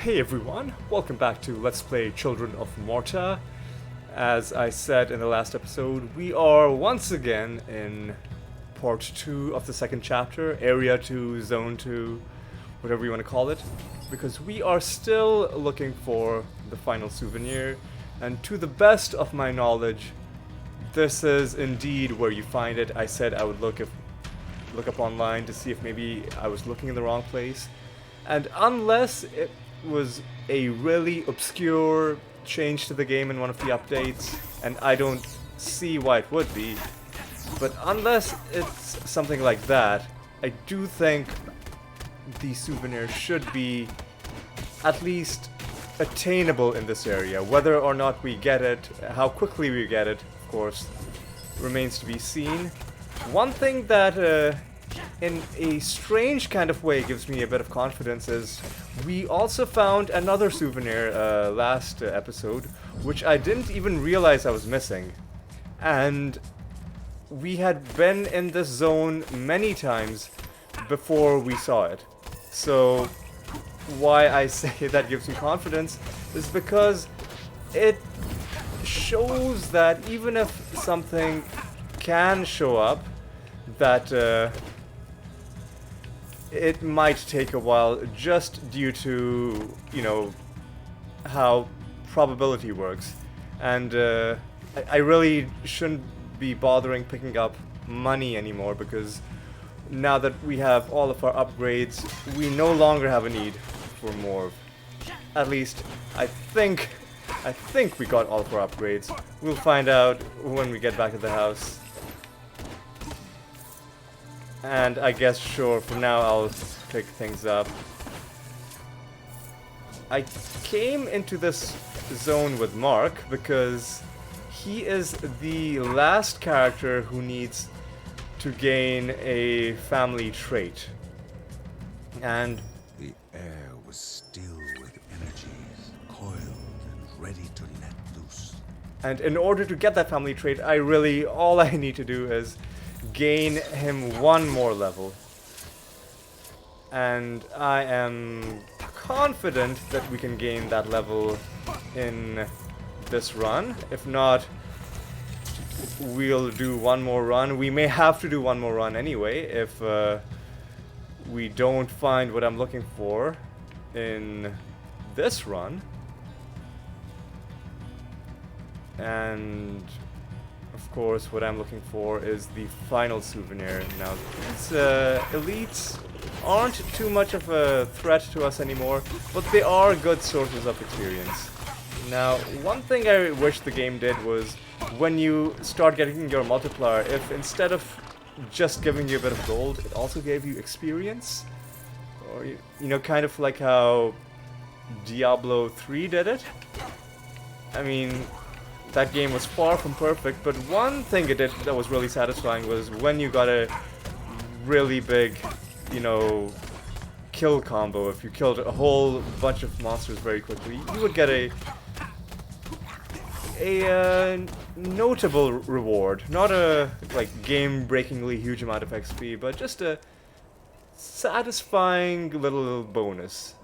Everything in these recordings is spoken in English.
Hey everyone, welcome back to Let's Play Children of Morta. As I said in the last episode, we are once again in part 2 of the second chapter, area 2, zone 2, whatever you want to call it, because we are still looking for the final souvenir, and to the best of my knowledge, this is indeed where you find it. I said I would look up online to see if maybe I was looking in the wrong place, and unless it was a really obscure change to the game in one of the updates, and I don't see why it would be, but unless it's something like that, I do think the souvenir should be at least attainable in this area. Whether or not we get it, how quickly we get it, of course, remains to be seen. One thing that in a strange kind of way gives me a bit of confidence is we also found another souvenir last episode, which I didn't even realize I was missing. And we had been in this zone many times before we saw it. So why I say that gives me confidence is because it shows that even if something can show up, that it might take a while just due to, you know, how probability works. And I really shouldn't be bothering picking up money anymore, because now that we have all of our upgrades, we no longer have a need for more. At least, I think we got all of our upgrades. We'll find out when we get back to the house. And I guess, sure, for now I'll pick things up. I came into this zone with Mark because he is the last character who needs to gain a family trait. And the air was still with energies, coiled and ready to let loose. And in order to get that family trait, all I need to do is gain him one more level. And I am confident that we can gain that level in this run. If not, we'll do one more run. We may have to do one more run anyway if we don't find what I'm looking for in this run. And of course, what I'm looking for is the final souvenir. Now, these elites aren't too much of a threat to us anymore, but they are good sources of experience. Now, one thing I wish the game did was, when you start getting your multiplier, if instead of just giving you a bit of gold, it also gave you experience. Or, you know, kind of like how Diablo 3 did it. I mean, that game was far from perfect, but one thing it did that was really satisfying was when you got a really big, you know, kill combo. If you killed a whole bunch of monsters very quickly, you would get a notable reward. Not a, like, game-breakingly huge amount of XP, but just a satisfying little bonus.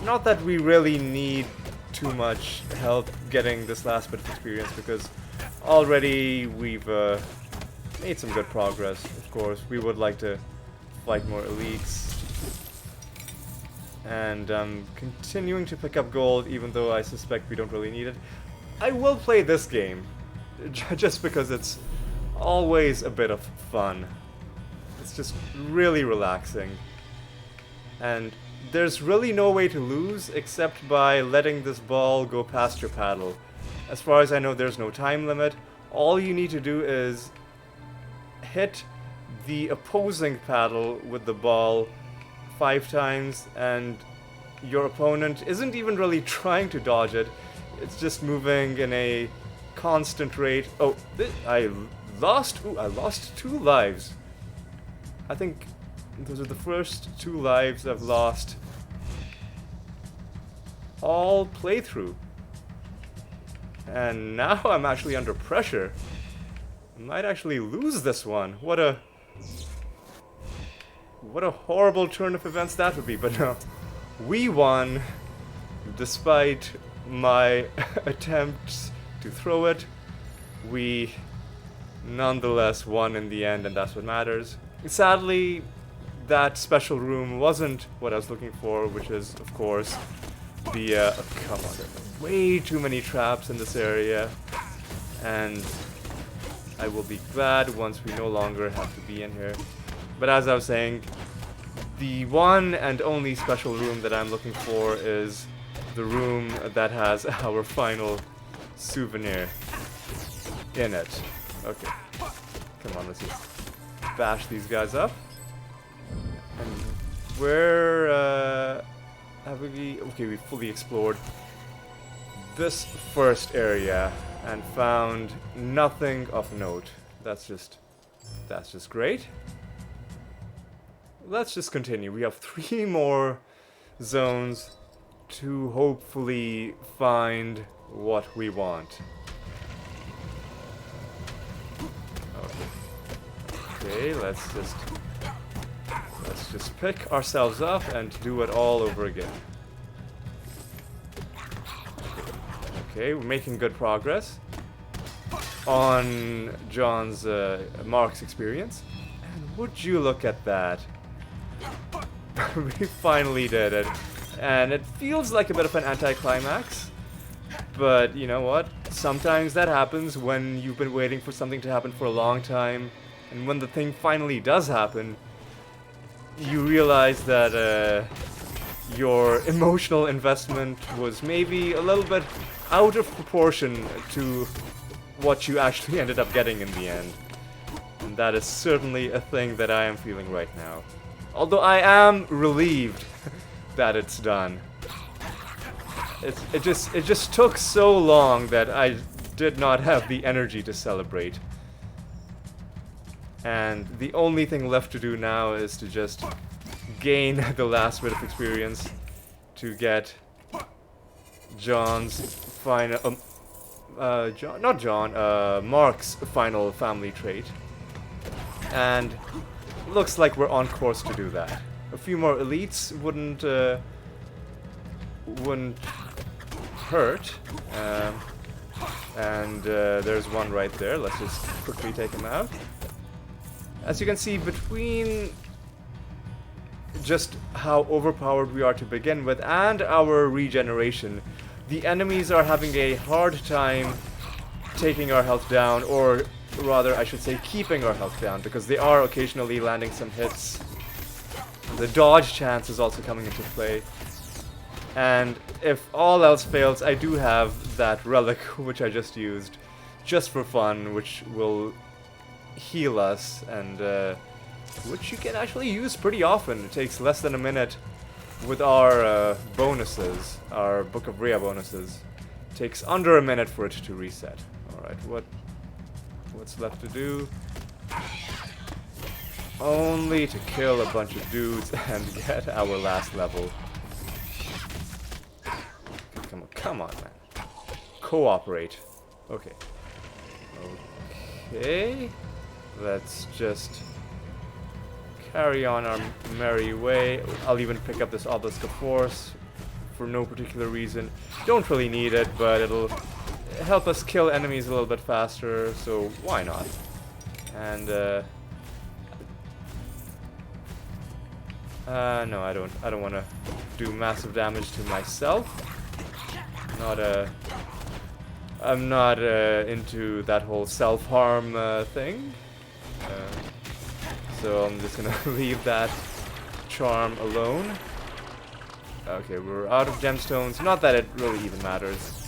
Not that we really need too much help getting this last bit of experience, because already we've made some good progress. Of course, we would like to fight more elites. And continuing to pick up gold, even though I suspect we don't really need it. I will play this game, just because it's always a bit of fun. It's just really relaxing. And there's really no way to lose except by letting this ball go past your paddle. As far as I know, there's no time limit. All you need to do is hit the opposing paddle with the ball 5 times, and your opponent isn't even really trying to dodge it. It's just moving in a constant rate. Oh, I lost 2 lives. I think those are the first 2 lives I've lost all playthrough. And now I'm actually under pressure. I might actually lose this one. What a What a horrible turn of events that would be, but no. We won, despite my attempts to throw it. We nonetheless won in the end, and that's what matters. Sadly, that special room wasn't what I was looking for, which is, of course, the, oh, come on, there are way too many traps in this area, and I will be glad once we no longer have to be in here. But as I was saying, the one and only special room that I'm looking for is the room that has our final souvenir in it. Okay. Come on, let's just bash these guys up. And where have we... Okay, we fully explored this first area and found nothing of note. That's just great. Let's just continue. We have 3 more zones to hopefully find what we want. Okay, let's just pick ourselves up and do it all over again. Okay, we're making good progress on John's Mark's experience. And would you look at that? We finally did it. And it feels like a bit of an anticlimax. But you know what? Sometimes that happens when you've been waiting for something to happen for a long time. And when the thing finally does happen, you realize that your emotional investment was maybe a little bit out of proportion to what you actually ended up getting in the end. And that is certainly a thing that I am feeling right now. Although I am relieved that it's done. It just took so long that I did not have the energy to celebrate. And the only thing left to do now is to just gain the last bit of experience to get John's final... Mark's final family trait. And looks like we're on course to do that. A few more elites wouldn't hurt. And there's one right there. Let's just quickly take him out. As you can see, between just how overpowered we are to begin with and our regeneration, the enemies are having a hard time taking our health down, or rather, I should say, keeping our health down, because they are occasionally landing some hits. The dodge chance is also coming into play. And if all else fails, I do have that relic, which I just used, just for fun, which will heal us, and which you can actually use pretty often. It takes less than a minute with our bonuses, our Book of Rhea bonuses. It takes under a minute for it to reset. Alright, what's left to do? Only to kill a bunch of dudes and get our last level. Come on, man. Cooperate. Okay. Okay. Let's just carry on our merry way. I'll even pick up this Obelisk of Force for no particular reason. Don't really need it, but it'll help us kill enemies a little bit faster, so why not? And no, I don't want to do massive damage to myself. I'm not into that whole self-harm thing. So I'm just gonna leave that charm alone. Okay, we're out of gemstones. Not that it really even matters.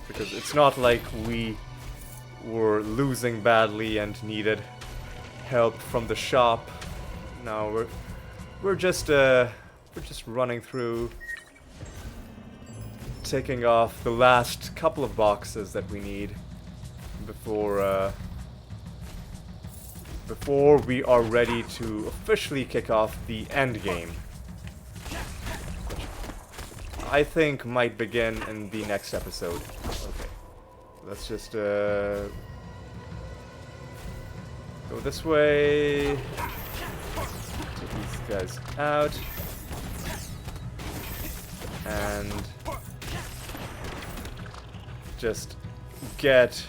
Because it's not like we were losing badly and needed help from the shop. No, we're just running through, taking off the last couple of boxes that we need before we are ready to officially kick off the end game, which I think might begin in the next episode. Okay, let's just Go this way. Take these guys out. And just get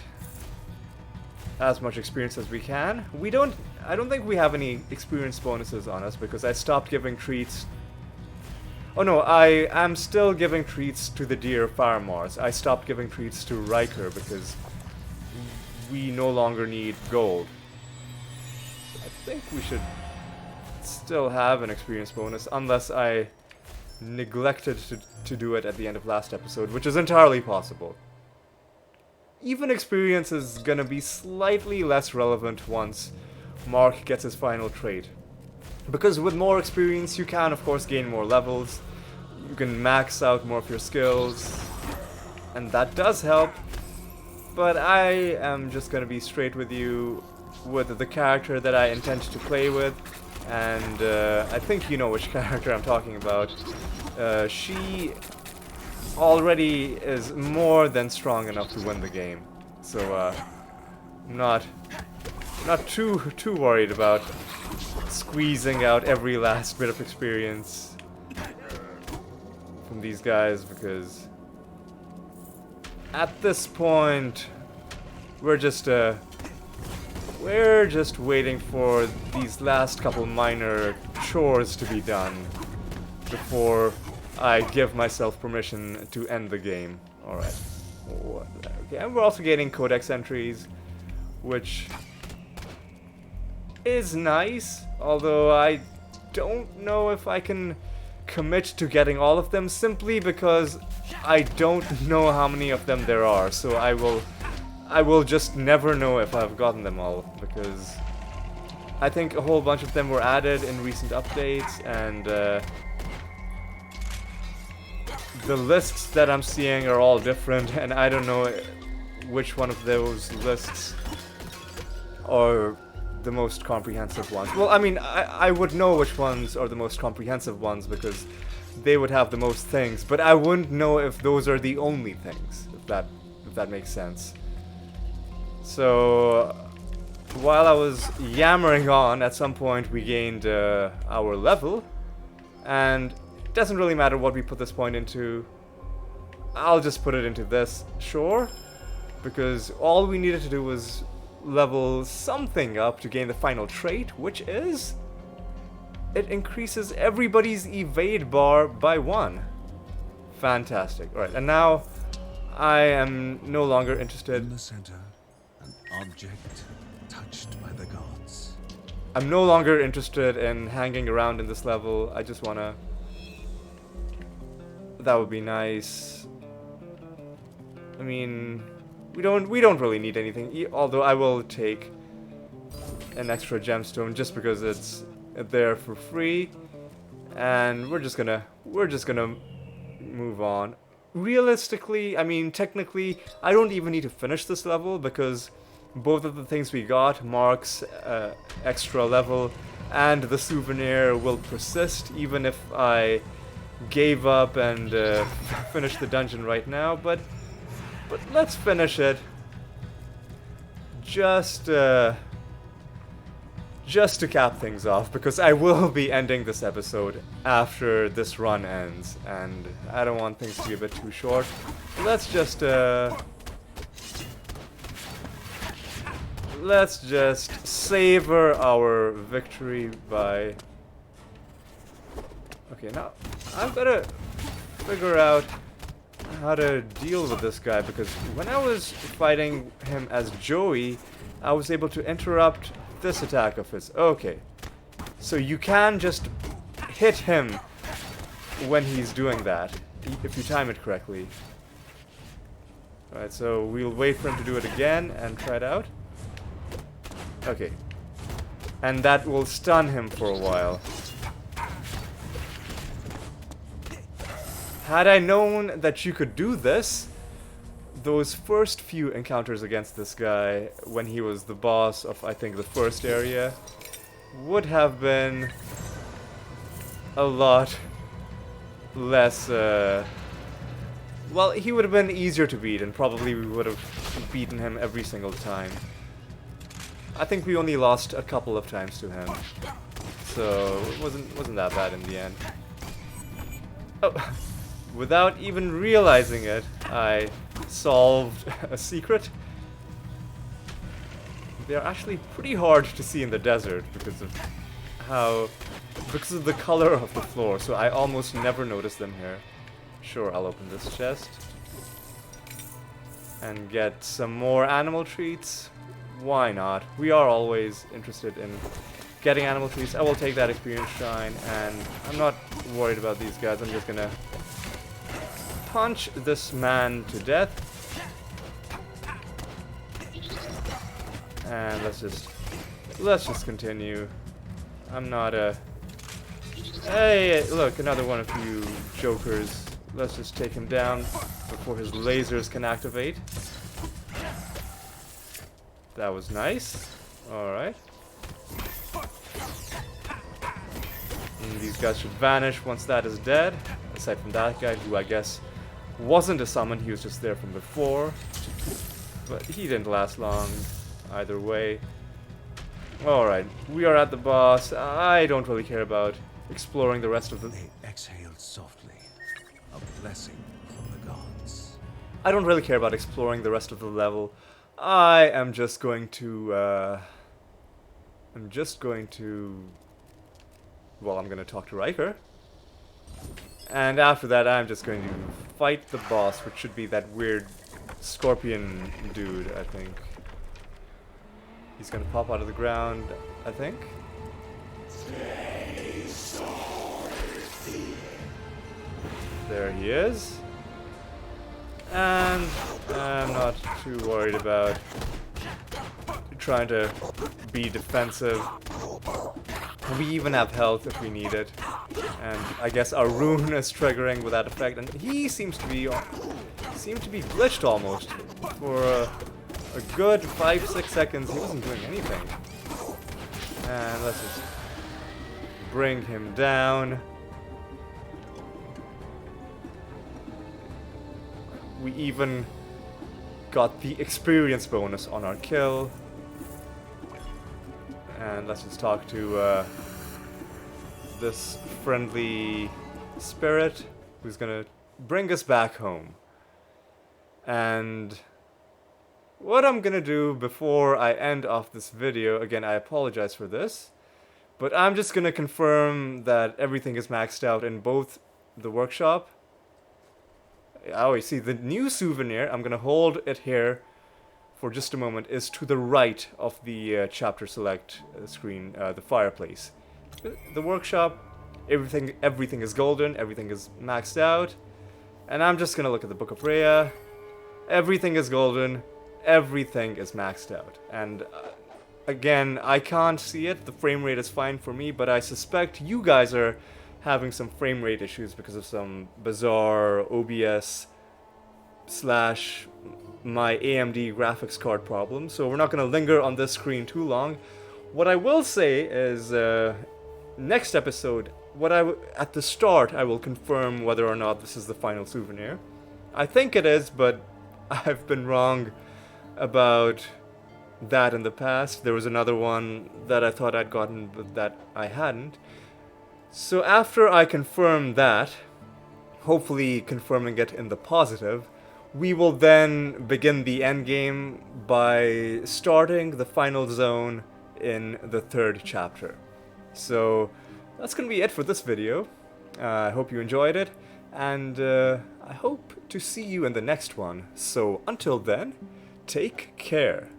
as much experience as we can. I don't think we have any experience bonuses on us because I stopped giving treats. Oh no, I am still giving treats to the dear Faramars. I stopped giving treats to Riker because we no longer need gold. So I think we should still have an experience bonus unless I neglected to do it at the end of last episode, which is entirely possible. Even experience is gonna be slightly less relevant once Mark gets his final trait. Because with more experience you can of course gain more levels, you can max out more of your skills, and that does help. But I am just gonna be straight with you with the character that I intend to play with, and I think you know which character I'm talking about. She already is more than strong enough to win the game, so not too worried about squeezing out every last bit of experience from these guys, because at this point we're just waiting for these last couple minor chores to be done before I give myself permission to end the game. Alright. Okay, and we're also getting codex entries, which is nice, although I don't know if I can commit to getting all of them simply because I don't know how many of them there are, so I will just never know if I've gotten them all, because I think a whole bunch of them were added in recent updates, and the lists that I'm seeing are all different, and I don't know which one of those lists are the most comprehensive ones. Well, I mean, I would know which ones are the most comprehensive ones because they would have the most things, but I wouldn't know if those are the only things, if that makes sense. So while I was yammering on, at some point we gained our level, and it doesn't really matter what we put this point into. I'll just put it into this, sure, because all we needed to do was level something up to gain the final trait, which is it increases everybody's evade bar by 1. Fantastic. Alright, and now I am no longer interested. In the center, an object touched by the gods. I'm no longer interested in hanging around in this level. I just wanna... That would be nice. I mean, we don't really need anything. Although I will take an extra gemstone just because it's there for free, and we're just gonna move on. Realistically, I mean, technically, I don't even need to finish this level because both of the things we got, Mark's extra level and the souvenir, will persist even if I gave up and finish the dungeon right now. But let's finish it. Just to cap things off, because I will be ending this episode after this run ends, and I don't want things to be a bit too short. Let's just savor our victory by... Okay, now I've got to figure out how to deal with this guy, because when I was fighting him as Joey, I was able to interrupt this attack of his. Okay, so you can just hit him when he's doing that, if you time it correctly. Alright, so we'll wait for him to do it again and try it out. Okay, and that will stun him for a while. Had I known that you could do this, those first few encounters against this guy, when he was the boss of, I think, the first area, would have been a lot less, well, he would have been easier to beat, and probably we would have beaten him every single time. I think we only lost a couple of times to him, so it wasn't that bad in the end. Oh, without even realizing it, I solved a secret. They're actually pretty hard to see in the desert because of the color of the floor, so I almost never notice them here. Sure, I'll open this chest and get some more animal treats. Why not? We are always interested in getting animal treats. I will take that experience shrine, and I'm not worried about these guys. I'm just gonna punch this man to death. And let's just continue. I'm not a... Hey, look, another one of you jokers. Let's just take him down before his lasers can activate. That was nice. Alright. These guys should vanish once that is dead. Aside from that guy, who I guess wasn't a summon, he was just there from before. But he didn't last long either way. Alright, we are at the boss. I don't really care about exploring the rest of the... They exhaled softly, a blessing from the gods. I don't really care about exploring the rest of the level. I am just going to, well, I'm gonna talk to Riker. And after that, I'm just going to fight the boss, which should be that weird scorpion dude, I think. He's gonna pop out of the ground, I think. There he is. And I'm not too worried about trying to be defensive. We even have health if we need it. And I guess our rune is triggering with that effect, and he seems to be glitched almost. For a good 5-6 seconds, he wasn't doing anything. And let's just bring him down. We even got the experience bonus on our kill. And let's just talk to this friendly spirit who's gonna bring us back home. And what I'm gonna do before I end off this video, again, I apologize for this, but I'm just gonna confirm that everything is maxed out in both the workshop. Oh, you see, the new souvenir, I'm gonna hold it here for just a moment, is to the right of the chapter select screen, the fireplace. The workshop, everything is golden, everything is maxed out, and I'm just gonna look at the Book of Rhea. Everything is golden, everything is maxed out, and again, I can't see it. The frame rate is fine for me, but I suspect you guys are having some frame rate issues because of some bizarre OBS / my AMD graphics card problem, so we're not going to linger on this screen too long. What I will say is, next episode, at the start, I will confirm whether or not this is the final souvenir. I think it is, but I've been wrong about that in the past. There was another one that I thought I'd gotten, but that I hadn't. So after I confirm that, hopefully confirming it in the positive, we will then begin the endgame by starting the final zone in the 3rd chapter. So that's going to be it for this video. I hope you enjoyed it, and I hope to see you in the next one. So until then, take care.